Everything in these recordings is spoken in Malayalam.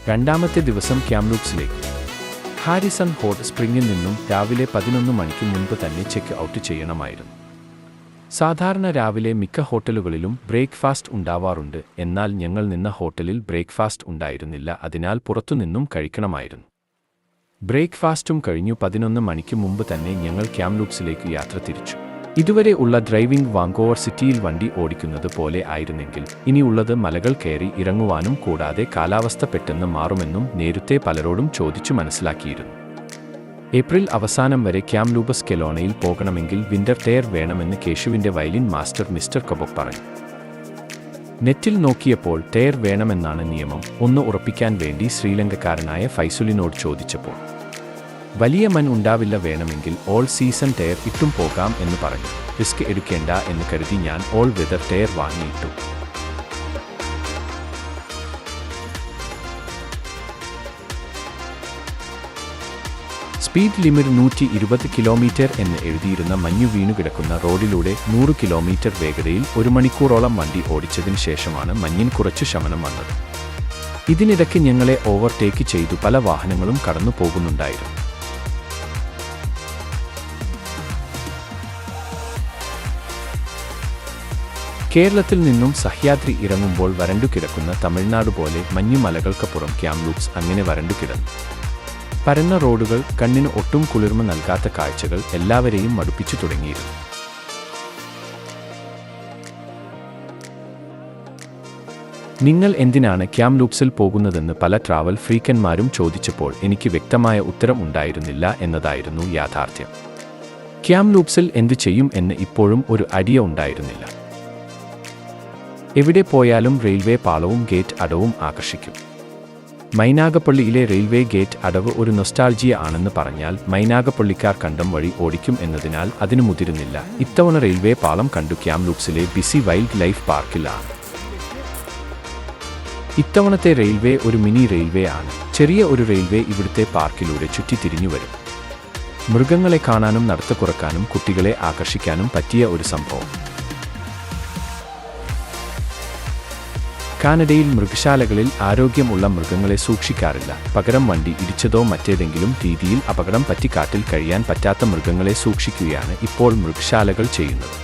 രണ്ടാമത്തെ ദിവസം ക്യാംലൂപ്സിലേക്ക്. ഹാരിസൺ ഹോട്ട് സ്പ്രിംഗിൽ നിന്നും രാവിലെ 11 മണിക്ക് മുൻപ് തന്നെ ചെക്ക് ഔട്ട് ചെയ്യണമായിരുന്നു. സാധാരണ രാവിലെ മിക്ക ഹോട്ടലുകളിലും ബ്രേക്ക്ഫാസ്റ്റ് ഉണ്ടാവാറുണ്ട്, എന്നാൽ ഞങ്ങൾ നിന്ന ഹോട്ടലിൽ ബ്രേക്ക്ഫാസ്റ്റ് ഉണ്ടായിരുന്നില്ല, അതിനാൽ പുറത്തുനിന്നും കഴിക്കണമായിരുന്നു. ബ്രേക്ക്ഫാസ്റ്റും കഴിഞ്ഞു 11 മണിക്ക് മുമ്പ് തന്നെ ഞങ്ങൾ ക്യാംലൂപ്സിലേക്ക് യാത്ര തിരിച്ചു. ഇതുവരെ ഉള്ള ഡ്രൈവിംഗ് വാങ്കോവർ സിറ്റിയിൽ വണ്ടി ഓടിക്കുന്നത് പോലെ ആയിരുന്നെങ്കിൽ ഇനിയുള്ളത് മലകൾ കയറി ഇറങ്ങുവാനും കൂടാതെ കാലാവസ്ഥ പെട്ടെന്ന് മാറുമെന്നും നേരത്തെ പലരോടും ചോദിച്ചു മനസ്സിലാക്കിയിരുന്നു. ഏപ്രിൽ അവസാനം വരെ ക്യാംലൂപസ് കെലോണയിൽ പോകണമെങ്കിൽ വിന്റർ ടയർ വേണമെന്ന് കേശുവിൻ്റെ വയലിൻ മാസ്റ്റർ മിസ്റ്റർ കബോക് പറഞ്ഞു. നെറ്റിൽ നോക്കിയപ്പോൾ ടയർ വേണമെന്നാണ് നിയമം. ഒന്ന് ഉറപ്പിക്കാൻ വേണ്ടി ശ്രീലങ്കക്കാരനായ ഫൈസുലിനോട് ചോദിച്ചപ്പോൾ വലിയ മൻ ഉണ്ടാവില്ല, വേണമെങ്കിൽ ഓൾ സീസൺ ടയർ ഇട്ടും പോകാം എന്ന് പറഞ്ഞു. റിസ്ക് എടുക്കേണ്ട എന്ന് കരുതി ഞാൻ ഓൾ വെതർ ടയർ വാങ്ങിയിട്ടു. സ്പീഡ് ലിമിറ്റ് 120 കിലോമീറ്റർ എന്ന് എഴുതിയിരുന്ന മഞ്ഞു വീണുകിടക്കുന്ന റോഡിലൂടെ 100 കിലോമീറ്റർ വേഗതയിൽ 1 മണിക്കൂറോളം വണ്ടി ഓടിച്ചതിന് ശേഷമാണ് മഞ്ഞിന് കുറച്ചു ശമനം വന്നത്. ഇതിനിടയ്ക്ക് ഞങ്ങളെ ഓവർടേക്ക് ചെയ്തു പല വാഹനങ്ങളും കടന്നു പോകുന്നുണ്ടായിരുന്നു. കേരളത്തിൽ നിന്നും സഹ്യാദ്രി ഇറങ്ങുമ്പോൾ വരണ്ടു കിടക്കുന്ന തമിഴ്നാട് പോലെ മഞ്ഞുമലകൾക്കപ്പുറം ക്യാംലൂപ്സ് അങ്ങനെ വരണ്ടു കിടന്നു. പരന്ന റോഡുകൾ, കണ്ണിന് ഒട്ടും കുളിർമ നൽകാത്ത കാഴ്ചകൾ എല്ലാവരെയും മടുപ്പിച്ചു തുടങ്ങിയിരുന്നു. നിങ്ങൾ എന്തിനാണ് ക്യാംലൂപ്സിൽ പോകുന്നതെന്ന് പല ട്രാവൽ ഫ്രീക്കന്മാരും ചോദിച്ചപ്പോൾ എനിക്ക് വ്യക്തമായ ഉത്തരം ഉണ്ടായിരുന്നില്ല എന്നതായിരുന്നു യാഥാർത്ഥ്യം. ക്യാംലൂപ്സിൽ എന്തു ചെയ്യും എന്ന് ഇപ്പോഴും ഒരു ഐഡിയ ഉണ്ടായിരുന്നില്ല. എവിടെ പോയാലും റെയിൽവേ പാളവും ഗേറ്റ് അടവും ആകർഷിക്കും. മൈനാഗപ്പള്ളിയിലെ റെയിൽവേ ഗേറ്റ് അടവ് ഒരു നൊസ്റ്റാൾജിയ ആണെന്ന് പറഞ്ഞാൽ മൈനാഗപ്പള്ളിക്കാർ കണ്ടം വഴി ഓടിക്കും എന്നതിനാൽ അതിനു മുതിരുന്നില്ല. ഇത്തവണ റെയിൽവേ പാളം കണ്ടു ക്യാംലൂപ്സിലെ ബിസി വൈൽഡ് ലൈഫ് പാർക്കിലാണ്. ഇത്തവണത്തെ റെയിൽവേ ഒരു മിനി റെയിൽവേ ആണ്. ചെറിയ ഒരു റെയിൽവേ ഇവിടുത്തെ പാർക്കിലൂടെ ചുറ്റിത്തിരിഞ്ഞു വരും. മൃഗങ്ങളെ കാണാനും നടത്ത കുറക്കാനും കുട്ടികളെ ആകർഷിക്കാനും പറ്റിയ ഒരു സംഭവം. കാനഡയിൽ മൃഗശാലകളിൽ ആരോഗ്യമുള്ള മൃഗങ്ങളെ സൂക്ഷിക്കാറില്ല. പകരം വണ്ടി ഇടിച്ചതോ മറ്റേതെങ്കിലും രീതിയിൽ അപകടം പറ്റി കാട്ടിൽ കഴിയാൻ പറ്റാത്ത മൃഗങ്ങളെ സൂക്ഷിക്കുകയാണ് ഇപ്പോൾ മൃഗശാലകൾ ചെയ്യുന്നത്.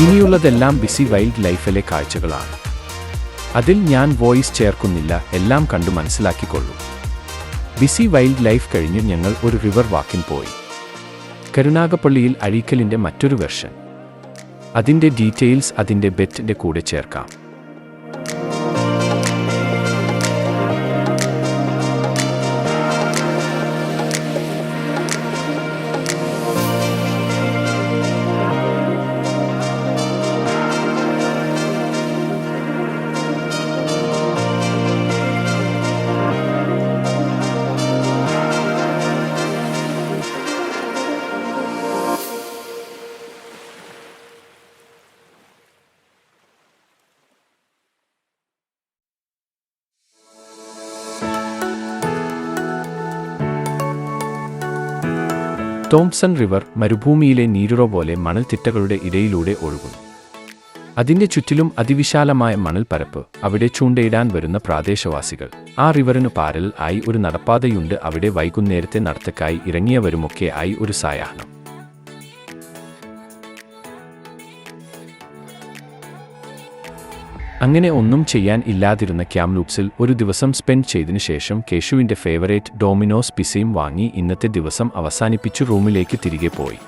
ഇനിയുള്ളതെല്ലാം ബിസി വൈൽഡ് ലൈഫിലെ കാഴ്ചകളാണ്. അതിൽ ഞാൻ വോയിസ് ചേർക്കുന്നില്ല, എല്ലാം കണ്ടു മനസ്സിലാക്കിക്കൊള്ളൂ. ബിസി വൈൽഡ് ലൈഫ് കഴിഞ്ഞ് ഞങ്ങൾ ഒരു റിവർ വാക്കിന് പോയി. കരുനാഗപ്പള്ളിയിൽ അഴീക്കലിൻ്റെ മറ്റൊരു വെർഷൻ. അതിൻ്റെ ഡീറ്റെയിൽസ് അതിൻ്റെ ബെറ്റിൻ്റെ കൂടെ ചേർക്കാം. തോംസൺ റിവർ മരുഭൂമിയിലെ നീരുറ പോലെ മണൽത്തിട്ടകളുടെ ഇടയിലൂടെ ഒഴുകുന്നു. അതിൻ്റെ ചുറ്റിലും അതിവിശാലമായ മണൽ പരപ്പ്. അവിടെ ചൂണ്ടയിടാൻ വരുന്ന പ്രാദേശവാസികൾ. ആ റിവറിന് പാരൽ ആയി ഒരു നടപ്പാതയുണ്ട്. അവിടെ വൈകുന്നേരത്തെ നടത്തക്കായി ഇറങ്ങിയവരുമൊക്കെ ആയി ഒരു സായാഹ്നം. അങ്ങനെ ഒന്നും ചെയ്യാൻ ഇല്ലാതിരുന്ന ക്യാംലൂപ്സിൽ ഒരു ദിവസം സ്പെൻഡ് ചെയ്തതിനു ശേഷം കേശുവിൻ്റെ ഫേവറേറ്റ് ഡോമിനോസ് പിസയും വാങ്ങി ഇന്നത്തെ ദിവസം അവസാനിപ്പിച്ചു റൂമിലേക്ക് തിരികെ പോയി.